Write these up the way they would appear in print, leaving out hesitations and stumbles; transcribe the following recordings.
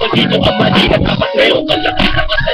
Dito ka maliit kapag mayroon ka lang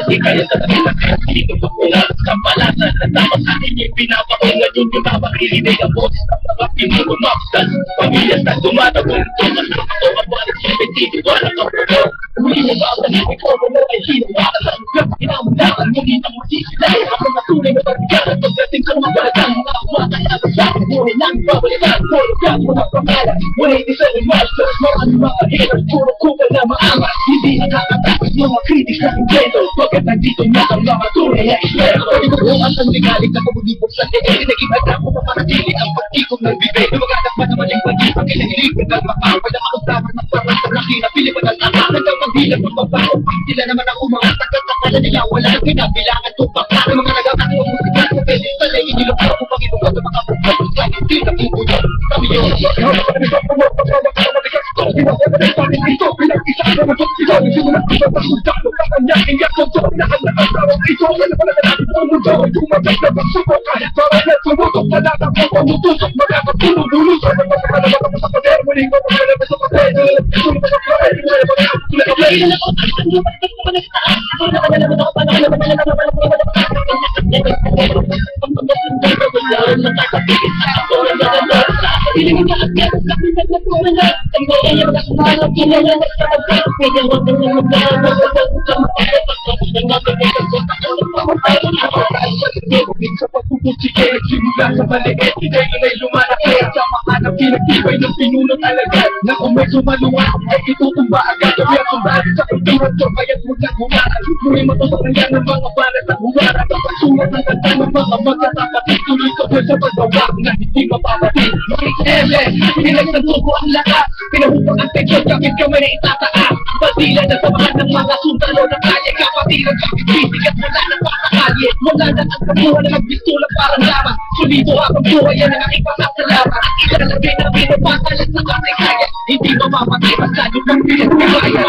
hindi kaya sasabihin dito ka mula sa palasa na tama sa akin yung pinapakinggan yung pinapakirinig ang boses ng mga pinulumapsas pamilya sa tumatagong tumas ng ito at walang sipetito walang kapulong huli na ba ang nalipit ko mo ay hinuwakan sa lugar pinamundakan ngunit ang masisilay ang mga tunay na pagkakas pagdating sa mga balatang mga kumatay at sa buhay ng babalikan puro ka mga pangalan 187 masters maraming mga haters puro kupal na maangas hindi nakakatapos mga kritis na invento pagkat nandito na ang mga tunay na eksperto pagkikuhan ang ligalig na kumulipot sa tingin nag-ibata mo mapanatili ang pagtikong ng bibig lumagatas man naman yung pag-ibig kinahilig ng mapawal na mauntaman ng parang saraki na pilipan ang tama hanggang pagbilang ng mabaho sila naman ang umangat pagkatakala nila wala nang pinabilangan tupak ng mga nagagat ng musika sa pwede sa layin nilupaw kung pag-ibig ng mga pagkakas sa hindi na pupunod kami yun ito pinag-isa na matutulog simulat ko sa pagpuntak mo sa kanya ingat ko ito lahat na kasawang ito wala pala na natin ang mundo ay tumagal na magsubok kahit para na tumutok na lahat ang pamutusok magkakatulong-bulong sa mga pagkakalabat mo sa pader muling mo pagkakalabat sa pader tulong mo sa pader wala pa na ako tulad ang play na ako ang lumat ko pa nagtaas ako na naman ako panahon na naman ako sa pagpupusike simula sa maliit ikay na may lumalaki sa mahanap pinagtibay ng pinuno talaga na kung may sumaluwa ay itutumba agad kaya sumali sa kultura to kaya't mulang humarang muli matutok na yan ng mga bala sa humarang sa pagsulat ng kanta ng mga magkatapatin tuloy ka po sa paggawa na hindi mapapatin pinag ng tubo ang lakas pinahupang ang teksyon kapit ka may naitataas badila na sa mga ng mga sundalo na kaya kapatiran kapit at wala na pasakalye wala na ang kabuha na magbistola parang laman sulido akong buhay yan ang aking pasasalamat ilalagay na pinapatalan sa kasi kaya hindi mamamatay basta yung pang pinagkakaya